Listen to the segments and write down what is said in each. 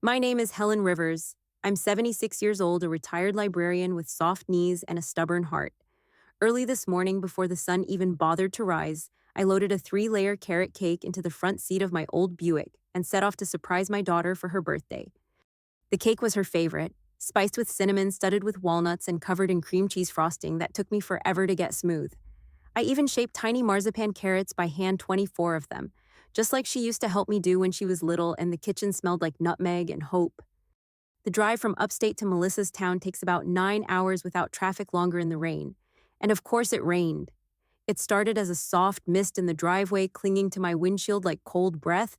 My name is Helen Rivers. I'm 76 years old, a retired librarian with soft knees and a stubborn heart. Early this morning, before the sun even bothered to rise, I loaded a 3-layer carrot cake into the front seat of my old Buick and set off to surprise my daughter for her birthday. The cake was her favorite, spiced with cinnamon, studded with walnuts, and covered in cream cheese frosting that took me forever to get smooth. I even shaped tiny marzipan carrots by hand, 24 of them, just like she used to help me do when she was little and the kitchen smelled like nutmeg and hope. The drive from upstate to Melissa's town takes about 9 hours without traffic, longer in the rain. And of course it rained. It started as a soft mist in the driveway clinging to my windshield like cold breath,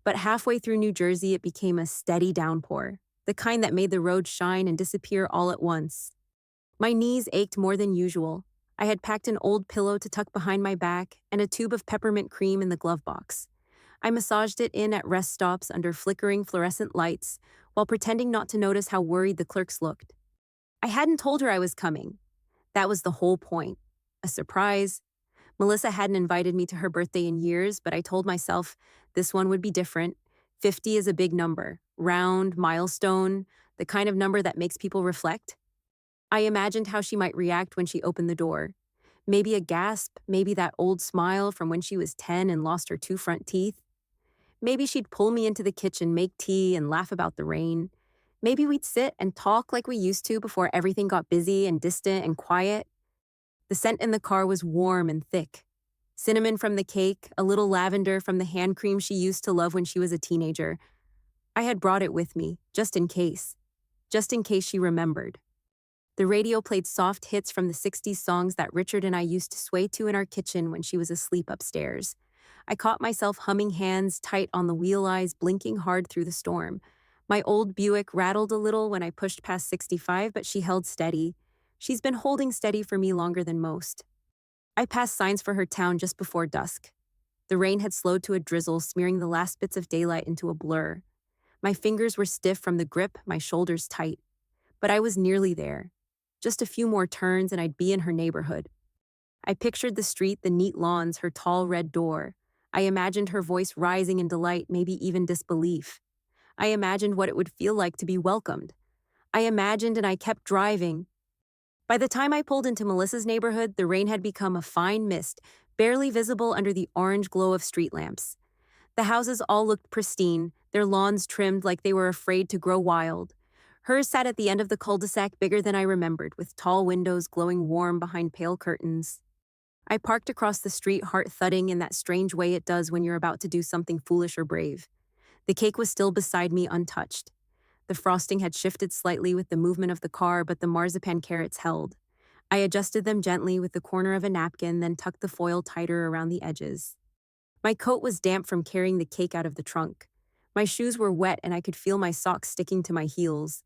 but halfway through New Jersey it became a steady downpour, the kind that made the road shine and disappear all at once. My knees ached more than usual. I had packed an old pillow to tuck behind my back and a tube of peppermint cream in the glove box. I massaged it in at rest stops under flickering fluorescent lights while pretending not to notice how worried the clerks looked. I hadn't told her I was coming. That was the whole point. A surprise. Melissa hadn't invited me to her birthday in years, but I told myself this one would be different. 50 is a big number, round, milestone, the kind of number that makes people reflect. I imagined how she might react when she opened the door. Maybe a gasp, maybe that old smile from when she was 10 and lost her 2 front teeth. Maybe she'd pull me into the kitchen, make tea, and laugh about the rain. Maybe we'd sit and talk like we used to before everything got busy and distant and quiet. The scent in the car was warm and thick. Cinnamon from the cake, a little lavender from the hand cream she used to love when she was a teenager. I had brought it with me, just in case. Just in case she remembered. The radio played soft hits from the 60s songs that Richard and I used to sway to in our kitchen when she was asleep upstairs. I caught myself humming, hands tight on the wheel eyes, blinking hard through the storm. My old Buick rattled a little when I pushed past 65, but she held steady. She's been holding steady for me longer than most. I passed signs for her town just before dusk. The rain had slowed to a drizzle, smearing the last bits of daylight into a blur. My fingers were stiff from the grip, my shoulders tight. But I was nearly there. Just a few more turns and I'd be in her neighborhood. I pictured the street, the neat lawns, her tall red door. I imagined her voice rising in delight, maybe even disbelief. I imagined what it would feel like to be welcomed. I imagined and I kept driving. By the time I pulled into Melissa's neighborhood, the rain had become a fine mist, barely visible under the orange glow of street lamps. The houses all looked pristine, their lawns trimmed like they were afraid to grow wild. Hers sat at the end of the cul-de-sac, bigger than I remembered, with tall windows glowing warm behind pale curtains. I parked across the street, heart thudding in that strange way it does when you're about to do something foolish or brave. The cake was still beside me, untouched. The frosting had shifted slightly with the movement of the car, but the marzipan carrots held. I adjusted them gently with the corner of a napkin, then tucked the foil tighter around the edges. My coat was damp from carrying the cake out of the trunk. My shoes were wet and I could feel my socks sticking to my heels.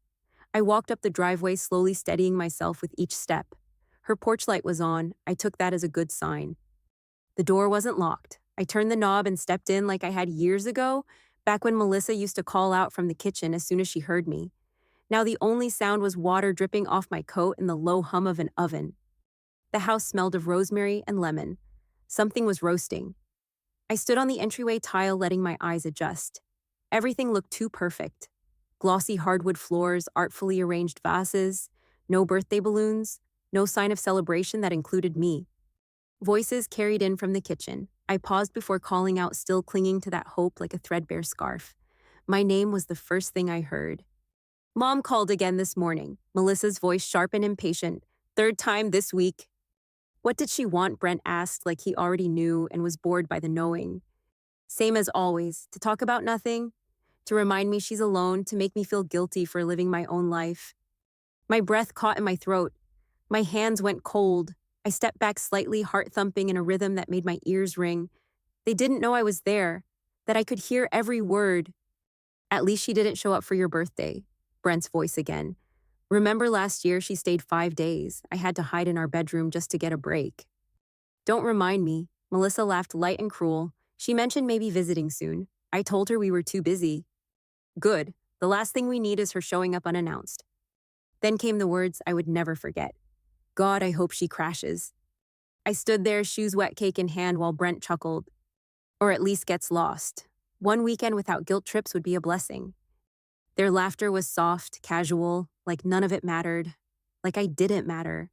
I walked up the driveway, slowly steadying myself with each step. Her porch light was on. I took that as a good sign. The door wasn't locked. I turned the knob and stepped in like I had years ago, back when Melissa used to call out from the kitchen as soon as she heard me. Now the only sound was water dripping off my coat and the low hum of an oven. The house smelled of rosemary and lemon. Something was roasting. I stood on the entryway tile, letting my eyes adjust. Everything looked too perfect. Glossy hardwood floors, artfully arranged vases, no birthday balloons, no sign of celebration that included me. Voices carried in from the kitchen. I paused before calling out, still clinging to that hope like a threadbare scarf. My name was the first thing I heard. Mom called again this morning, Melissa's voice sharp and impatient. Third time this week. What did she want? Brent asked, like he already knew and was bored by the knowing. Same as always, to talk about nothing, to remind me she's alone, to make me feel guilty for living my own life. My breath caught in my throat. My hands went cold. I stepped back slightly, heart thumping in a rhythm that made my ears ring. They didn't know I was there, that I could hear every word. At least she didn't show up for your birthday. Brent's voice again. Remember last year she stayed 5 days. I had to hide in our bedroom just to get a break. Don't remind me. Melissa laughed light and cruel. She mentioned maybe visiting soon. I told her we were too busy. Good. The last thing we need is her showing up unannounced. Then came the words I would never forget. God, I hope she crashes. I stood there, shoes wet, cake in hand, while Brent chuckled. Or at least gets lost. One weekend without guilt trips would be a blessing. Their laughter was soft, casual, like none of it mattered. Like I didn't matter.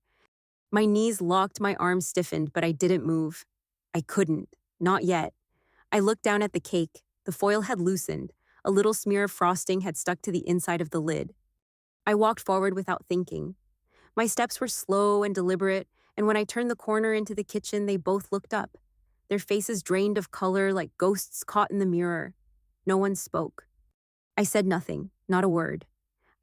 My knees locked, my arms stiffened, but I didn't move. I couldn't. Not yet. I looked down at the cake. The foil had loosened. A little smear of frosting had stuck to the inside of the lid. I walked forward without thinking. My steps were slow and deliberate, and when I turned the corner into the kitchen, they both looked up. Their faces drained of color like ghosts caught in the mirror. No one spoke. I said nothing, not a word.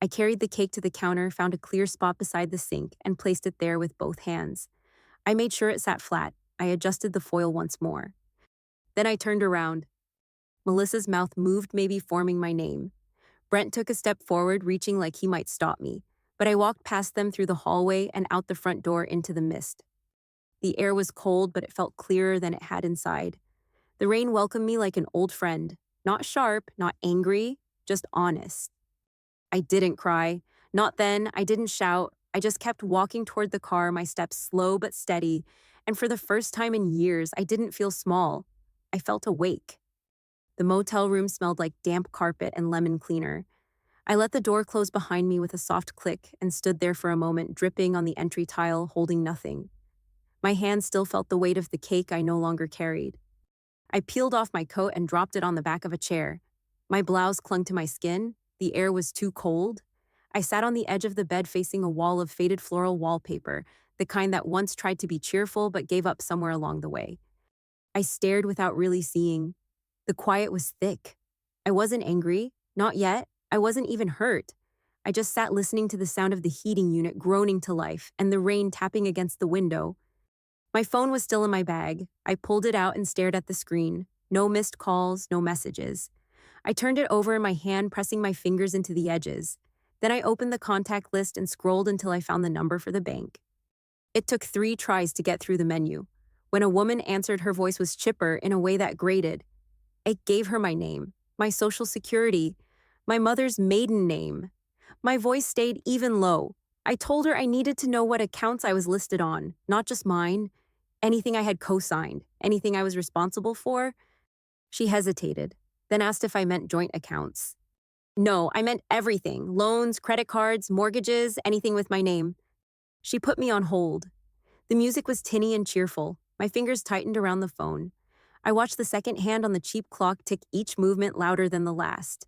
I carried the cake to the counter, found a clear spot beside the sink, and placed it there with both hands. I made sure it sat flat. I adjusted the foil once more. Then I turned around. Melissa's mouth moved, maybe forming my name. Brent took a step forward, reaching like he might stop me, but I walked past them through the hallway and out the front door into the mist. The air was cold, but it felt clearer than it had inside. The rain welcomed me like an old friend, not sharp, not angry, just honest. I didn't cry. Not then. I didn't shout. I just kept walking toward the car, my steps slow but steady, and for the first time in years, I didn't feel small. I felt awake. The motel room smelled like damp carpet and lemon cleaner. I let the door close behind me with a soft click and stood there for a moment, dripping on the entry tile, holding nothing. My hand still felt the weight of the cake I no longer carried. I peeled off my coat and dropped it on the back of a chair. My blouse clung to my skin. The air was too cold. I sat on the edge of the bed facing a wall of faded floral wallpaper, the kind that once tried to be cheerful but gave up somewhere along the way. I stared without really seeing. The quiet was thick. I wasn't angry, not yet. I wasn't even hurt. I just sat listening to the sound of the heating unit groaning to life and the rain tapping against the window. My phone was still in my bag. I pulled it out and stared at the screen. No missed calls, no messages. I turned it over in my hand, pressing my fingers into the edges. Then I opened the contact list and scrolled until I found the number for the bank. It took 3 tries to get through the menu. When a woman answered, her voice was chipper in a way that grated. I gave her my name, my social security, my mother's maiden name. My voice stayed even low. I told her I needed to know what accounts I was listed on, not just mine, anything I had co-signed, anything I was responsible for. She hesitated, then asked if I meant joint accounts. No, I meant everything, loans, credit cards, mortgages, anything with my name. She put me on hold. The music was tinny and cheerful. My fingers tightened around the phone. I watched the second hand on the cheap clock tick, each movement louder than the last.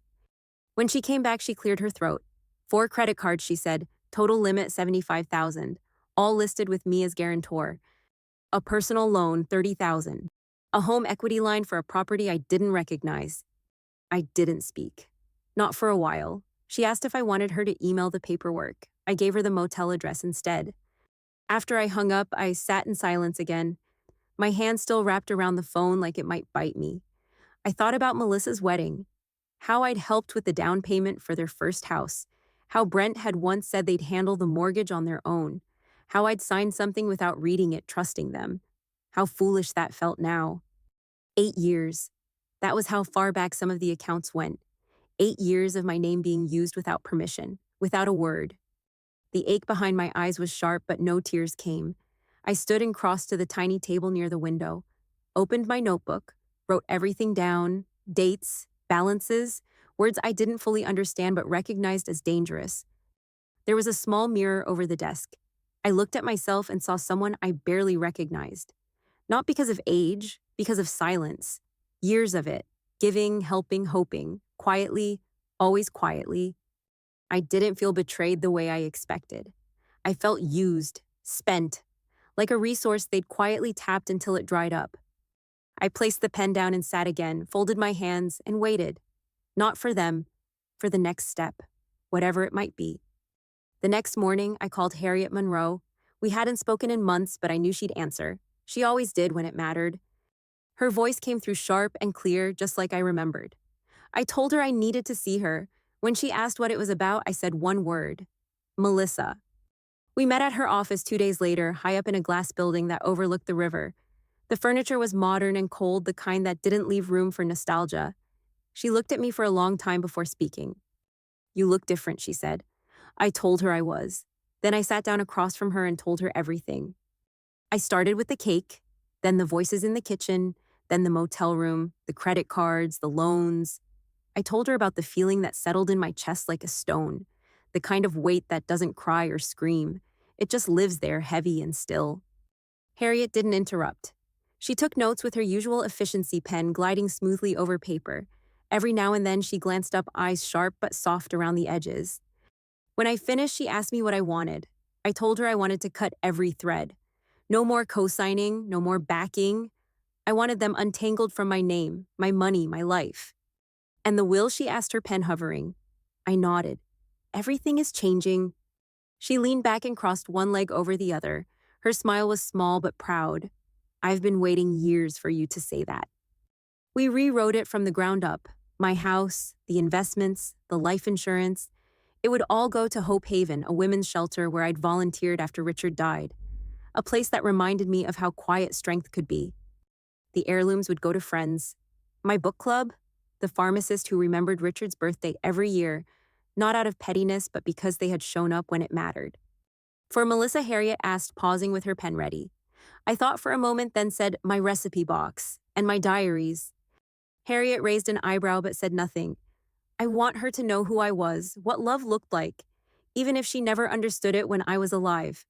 When she came back, she cleared her throat. 4 credit cards, she said, total limit $75,000, all listed with me as guarantor. A personal loan, $30,000. A home equity line for a property I didn't recognize. I didn't speak. Not for a while. She asked if I wanted her to email the paperwork. I gave her the motel address instead. After I hung up, I sat in silence again, my hand still wrapped around the phone like it might bite me. I thought about Melissa's wedding, how I'd helped with the down payment for their first house, how Brent had once said they'd handle the mortgage on their own, how I'd signed something without reading it, trusting them. How foolish that felt now. 8 years. That was how far back some of the accounts went. 8 years of my name being used without permission, without a word. The ache behind my eyes was sharp, but no tears came. I stood and crossed to the tiny table near the window, opened my notebook, wrote everything down, dates, balances, words I didn't fully understand but recognized as dangerous. There was a small mirror over the desk. I looked at myself and saw someone I barely recognized. Not because of age, because of silence. Years of it, giving, helping, hoping, quietly, always quietly. I didn't feel betrayed the way I expected. I felt used, spent, like a resource they'd quietly tapped until it dried up. I placed the pen down and sat again, folded my hands, and waited. Not for them, for the next step, whatever it might be. The next morning, I called Harriet Monroe. We hadn't spoken in months, but I knew she'd answer. She always did when it mattered. Her voice came through sharp and clear, just like I remembered. I told her I needed to see her. When she asked what it was about, I said one word: Melissa. We met at her office 2 days later, high up in a glass building that overlooked the river. The furniture was modern and cold, the kind that didn't leave room for nostalgia. She looked at me for a long time before speaking. "You look different," she said. I told her I was. Then I sat down across from her and told her everything. I started with the cake, then the voices in the kitchen, then the motel room, the credit cards, the loans. I told her about the feeling that settled in my chest like a stone, the kind of weight that doesn't cry or scream. It just lives there, heavy and still. Harriet didn't interrupt. She took notes with her usual efficiency pen gliding smoothly over paper. Every now and then she glanced up, eyes sharp but soft around the edges. When I finished, she asked me what I wanted. I told her I wanted to cut every thread. No more co-signing, no more backing. I wanted them untangled from my name, my money, my life. And the will, she asked, her pen hovering. I nodded. Everything is changing. She leaned back and crossed one leg over the other. Her smile was small but proud. I've been waiting years for you to say that. We rewrote it from the ground up. My house, the investments, the life insurance. It would all go to Hope Haven, a women's shelter where I'd volunteered after Richard died. A place that reminded me of how quiet strength could be. The heirlooms would go to friends. My book club, the pharmacist who remembered Richard's birthday every year, not out of pettiness, but because they had shown up when it mattered. For Melissa, Harriet asked, pausing with her pen ready. I thought for a moment, then said, my recipe box and my diaries. Harriet raised an eyebrow but said nothing. I want her to know who I was, what love looked like, even if she never understood it when I was alive.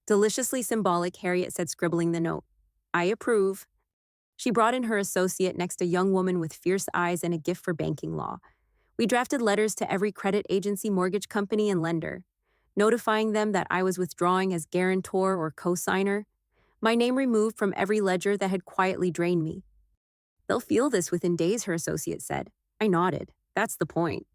Deliciously symbolic, Harriet said, scribbling the note. I approve. She brought in her associate, next a young woman with fierce eyes and a gift for banking law. We drafted letters to every credit agency, mortgage company, and lender, notifying them that I was withdrawing as guarantor or co-signer, my name removed from every ledger that had quietly drained me. They'll feel this within days, her associate said. I nodded. That's the point.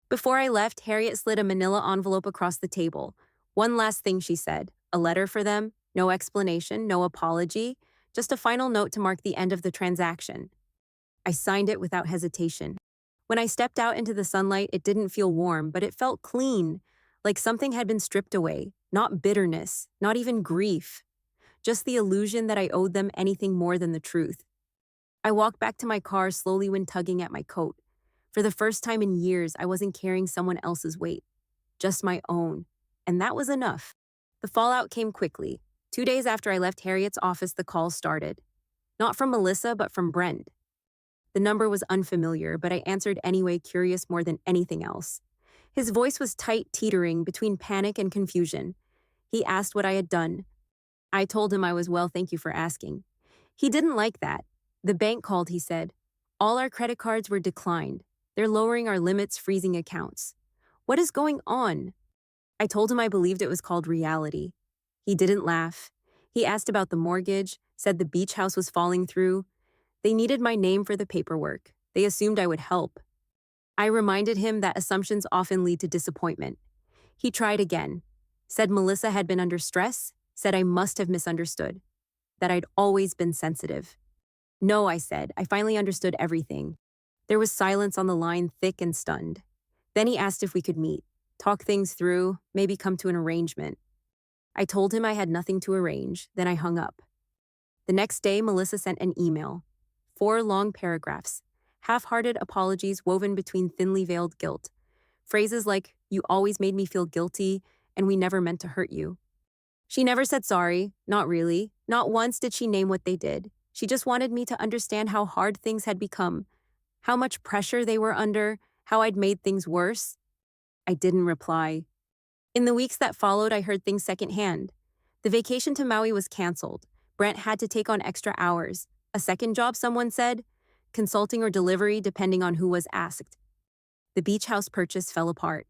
Before I left, Harriet slid a manila envelope across the table. One last thing, she said. A letter for them, no explanation, no apology, just a final note to mark the end of the transaction. I signed it without hesitation. When I stepped out into the sunlight, it didn't feel warm, but it felt clean, like something had been stripped away. Not bitterness, not even grief, just the illusion that I owed them anything more than the truth. I walked back to my car, slowly when tugging at my coat. For the first time in years, I wasn't carrying someone else's weight, just my own, and that was enough. The fallout came quickly. 2 days after I left Harriet's office, the calls started. Not from Melissa, but from Brent. The number was unfamiliar, but I answered anyway, curious more than anything else. His voice was tight, teetering between panic and confusion. He asked what I had done. I told him I was well, thank you for asking. He didn't like that. The bank called, he said. All our credit cards were declined. They're lowering our limits, freezing accounts. What is going on? I told him I believed it was called reality. He didn't laugh. He asked about the mortgage, said the beach house was falling through. They needed my name for the paperwork. They assumed I would help. I reminded him that assumptions often lead to disappointment. He tried again. Said Melissa had been under stress, said I must have misunderstood, that I'd always been sensitive. No, I said. I finally understood everything. There was silence on the line, thick and stunned. Then he asked if we could meet, talk things through, maybe come to an arrangement. I told him I had nothing to arrange, then I hung up. The next day, Melissa sent an email. 4 long paragraphs, half-hearted apologies woven between thinly veiled guilt. Phrases like, you always made me feel guilty, and we never meant to hurt you. She never said sorry, not really. Not once did she name what they did. She just wanted me to understand how hard things had become, how much pressure they were under, how I'd made things worse. I didn't reply. In the weeks that followed, I heard things secondhand. The vacation to Maui was canceled. Brent had to take on extra hours. A second job, someone said, consulting or delivery, depending on who was asked. The beach house purchase fell apart.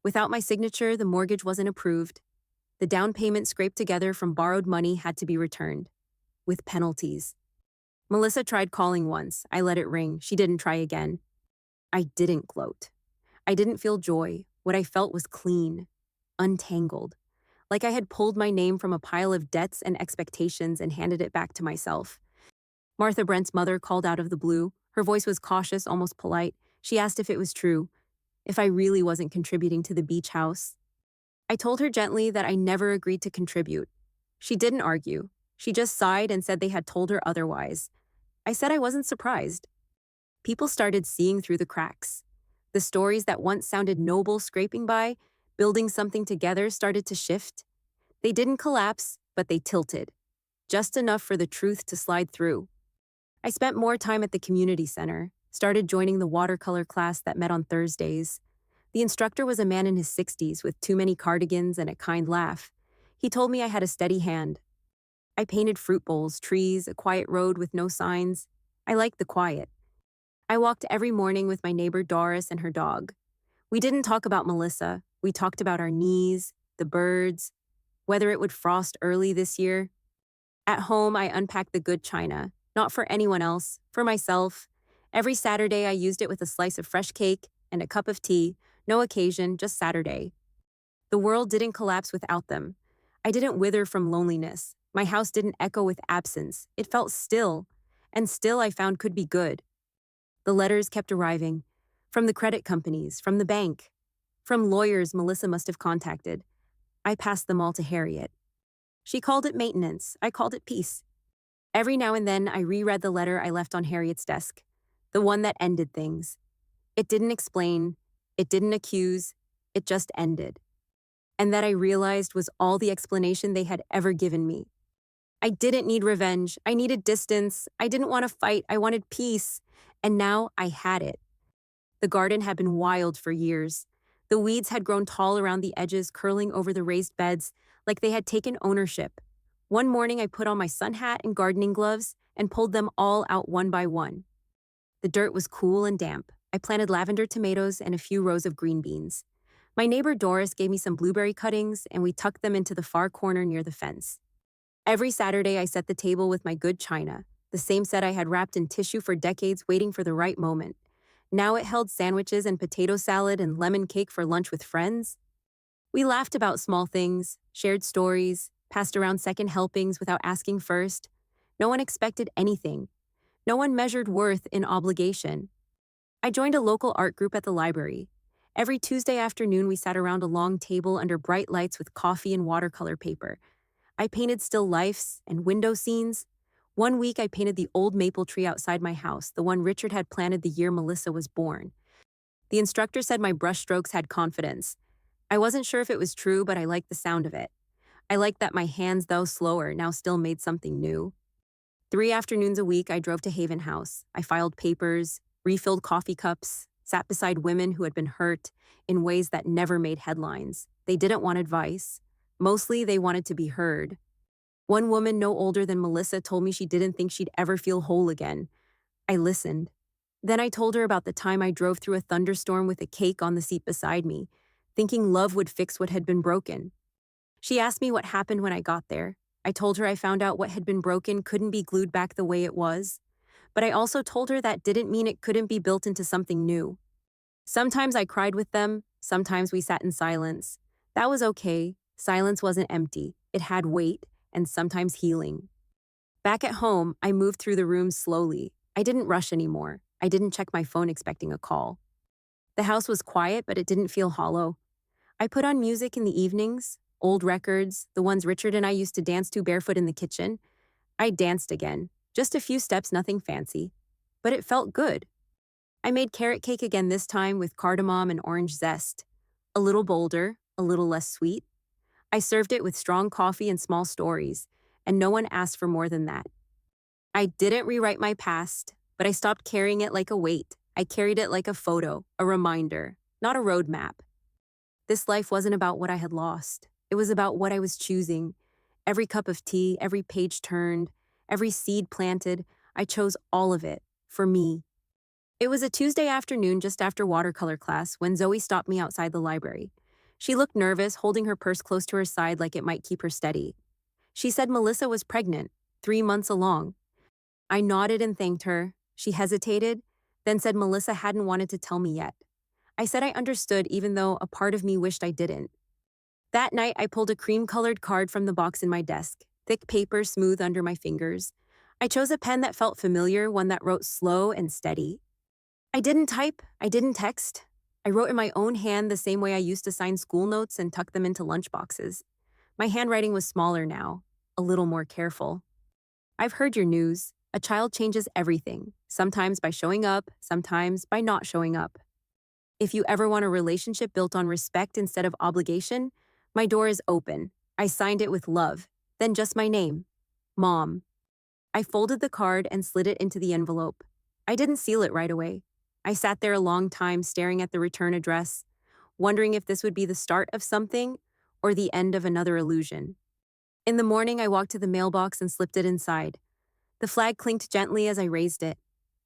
Without my signature, the mortgage wasn't approved. The down payment scraped together from borrowed money had to be returned, with penalties. Melissa tried calling once. I let it ring. She didn't try again. I didn't gloat. I didn't feel joy. What I felt was clean, untangled, like I had pulled my name from a pile of debts and expectations and handed it back to myself. Martha, Brent's mother, called out of the blue. Her voice was cautious, almost polite. She asked if it was true, if I really wasn't contributing to the beach house. I told her gently that I never agreed to contribute. She didn't argue. She just sighed and said they had told her otherwise. I said I wasn't surprised. People started seeing through the cracks. The stories that once sounded noble scraping by, building something together, started to shift. They didn't collapse, but they tilted. Just enough for the truth to slide through. I spent more time at the community center. Started joining the watercolor class that met on Thursdays. The instructor was a man in his 60s with too many cardigans and a kind laugh. He told me I had a steady hand. I painted fruit bowls, trees, a quiet road with no signs. I liked the quiet. I walked every morning with my neighbor Doris and her dog. We didn't talk about Melissa. We talked about our knees, the birds, whether it would frost early this year. At home, I unpacked the good china, not for anyone else, for myself. Every Saturday, I used it with a slice of fresh cake and a cup of tea, no occasion, just Saturday. The world didn't collapse without them. I didn't wither from loneliness. My house didn't echo with absence. It felt still, and still I found could be good. The letters kept arriving. From the credit companies, from the bank, from lawyers Melissa must have contacted. I passed them all to Harriet. She called it maintenance. I called it peace. Every now and then, I reread the letter I left on Harriet's desk, the one that ended things. It didn't explain, it didn't accuse, it just ended. And that I realized was all the explanation they had ever given me. I didn't need revenge. I needed distance. I didn't want to fight. I wanted peace. And now I had it. The garden had been wild for years. The weeds had grown tall around the edges, curling over the raised beds, like they had taken ownership. One morning, I put on my sun hat and gardening gloves and pulled them all out one by one. The dirt was cool and damp. I planted lavender tomatoes and a few rows of green beans. My neighbor Doris gave me some blueberry cuttings, and we tucked them into the far corner near the fence. Every Saturday, I set the table with my good china, the same set I had wrapped in tissue for decades, waiting for the right moment. Now it held sandwiches and potato salad and lemon cake for lunch with friends. We laughed about small things, shared stories, passed around second helpings without asking first. No one expected anything. No one measured worth in obligation. I joined a local art group at the library. Every Tuesday afternoon, we sat around a long table under bright lights with coffee and watercolor paper. I painted still lifes and window scenes. One week, I painted the old maple tree outside my house, the one Richard had planted the year Melissa was born. The instructor said my brushstrokes had confidence. I wasn't sure if it was true, but I liked the sound of it. I liked that my hands, though slower, now still made something new. 3 afternoons a week, I drove to Haven House. I filed papers, refilled coffee cups, sat beside women who had been hurt in ways that never made headlines. They didn't want advice. Mostly, they wanted to be heard. One woman no older than Melissa told me she didn't think she'd ever feel whole again. I listened. Then I told her about the time I drove through a thunderstorm with a cake on the seat beside me, thinking love would fix what had been broken. She asked me what happened when I got there. I told her I found out what had been broken couldn't be glued back the way it was. But I also told her that didn't mean it couldn't be built into something new. Sometimes I cried with them, sometimes we sat in silence. That was okay. Silence wasn't empty. It had weight, and sometimes healing. Back at home, I moved through the rooms slowly. I didn't rush anymore. I didn't check my phone expecting a call. The house was quiet, but it didn't feel hollow. I put on music in the evenings, old records, the ones Richard and I used to dance to barefoot in the kitchen. I danced again. Just a few steps, nothing fancy. But it felt good. I made carrot cake again this time with cardamom and orange zest. A little bolder, a little less sweet. I served it with strong coffee and small stories, and no one asked for more than that. I didn't rewrite my past, but I stopped carrying it like a weight. I carried it like a photo, a reminder, not a roadmap. This life wasn't about what I had lost. It was about what I was choosing. Every cup of tea, every page turned, every seed planted, I chose all of it, for me. It was a Tuesday afternoon just after watercolor class when Zoe stopped me outside the library. She looked nervous, holding her purse close to her side like it might keep her steady. She said Melissa was pregnant, 3 months along. I nodded and thanked her. She hesitated, then said Melissa hadn't wanted to tell me yet. I said I understood even though a part of me wished I didn't. That night, I pulled a cream-colored card from the box in my desk, thick paper smooth under my fingers. I chose a pen that felt familiar, one that wrote slow and steady. I didn't type, I didn't text. I wrote in my own hand the same way I used to sign school notes and tuck them into lunchboxes. My handwriting was smaller now, a little more careful. I've heard your news. A child changes everything, sometimes by showing up, sometimes by not showing up. If you ever want a relationship built on respect instead of obligation, my door is open. I signed it with love, then just my name, Mom. I folded the card and slid it into the envelope. I didn't seal it right away. I sat there a long time staring at the return address, wondering if this would be the start of something or the end of another illusion. In the morning, I walked to the mailbox and slipped it inside. The flag clinked gently as I raised it.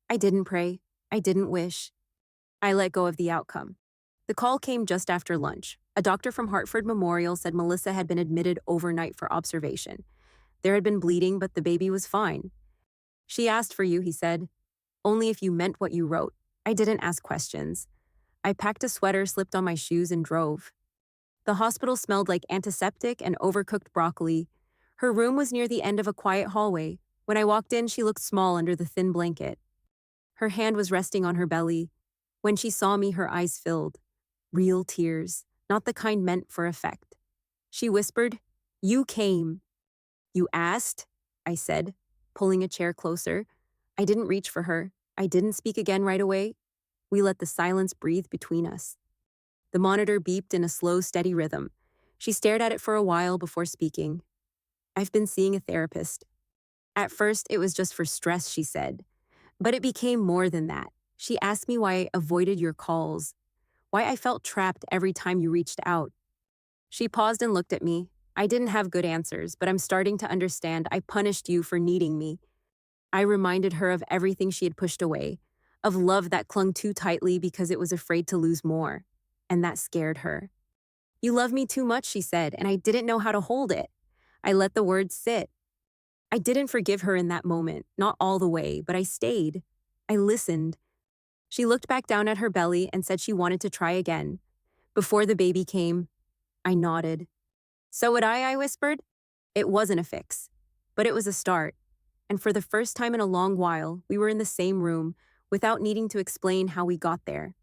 I didn't pray. I didn't wish. I let go of the outcome. The call came just after lunch. A doctor from Hartford Memorial said Melissa had been admitted overnight for observation. There had been bleeding, but the baby was fine. She asked for you, he said. Only if you meant what you wrote. I didn't ask questions. I packed a sweater, slipped on my shoes, and drove. The hospital smelled like antiseptic and overcooked broccoli. Her room was near the end of a quiet hallway. When I walked in, she looked small under the thin blanket. Her hand was resting on her belly. When she saw me, her eyes filled. Real tears, not the kind meant for effect. She whispered, "You came." "You asked?" I said, pulling a chair closer. I didn't reach for her. I didn't speak again right away. We let the silence breathe between us. The monitor beeped in a slow, steady rhythm. She stared at it for a while before speaking. "I've been seeing a therapist. At first, it was just for stress," she said. "But it became more than that. She asked me why I avoided your calls, why I felt trapped every time you reached out." She paused and looked at me. I didn't have good answers, but I'm starting to understand. I punished you for needing me. I reminded her of everything she had pushed away, of love that clung too tightly because it was afraid to lose more. And that scared her. "You love me too much," she said, and I didn't know how to hold it. I let the words sit. I didn't forgive her in that moment, not all the way, but I stayed. I listened. She looked back down at her belly and said she wanted to try again. Before the baby came, I nodded. "So would I whispered. It wasn't a fix, but it was a start. And for the first time in a long while, we were in the same room without needing to explain how we got there.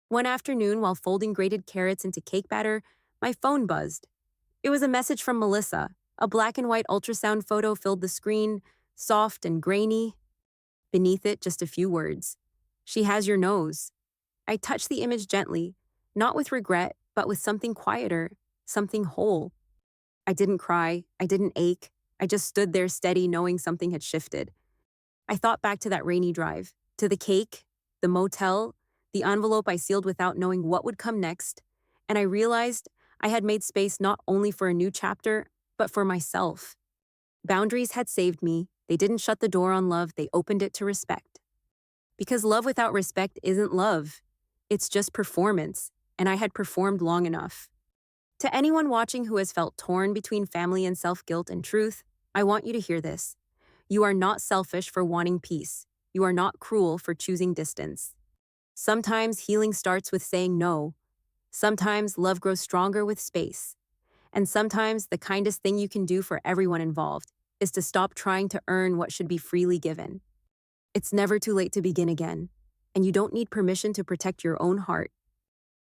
One afternoon, while folding grated carrots into cake batter, my phone buzzed. It was a message from Melissa. A black and white ultrasound photo filled the screen, soft and grainy. Beneath it, just a few words. "She has your nose." I touched the image gently, not with regret, but with something quieter, something whole. I didn't cry. I didn't ache. I just stood there steady, knowing something had shifted. I thought back to that rainy drive, to the cake, the motel, the envelope I sealed without knowing what would come next, and I realized I had made space not only for a new chapter, but for myself. Boundaries had saved me. They didn't shut the door on love, they opened it to respect. Because love without respect isn't love. It's just performance, and I had performed long enough. To anyone watching who has felt torn between family and self-guilt and truth, I want you to hear this. You are not selfish for wanting peace. You are not cruel for choosing distance. Sometimes healing starts with saying no. Sometimes love grows stronger with space. And sometimes the kindest thing you can do for everyone involved is to stop trying to earn what should be freely given. It's never too late to begin again, and you don't need permission to protect your own heart.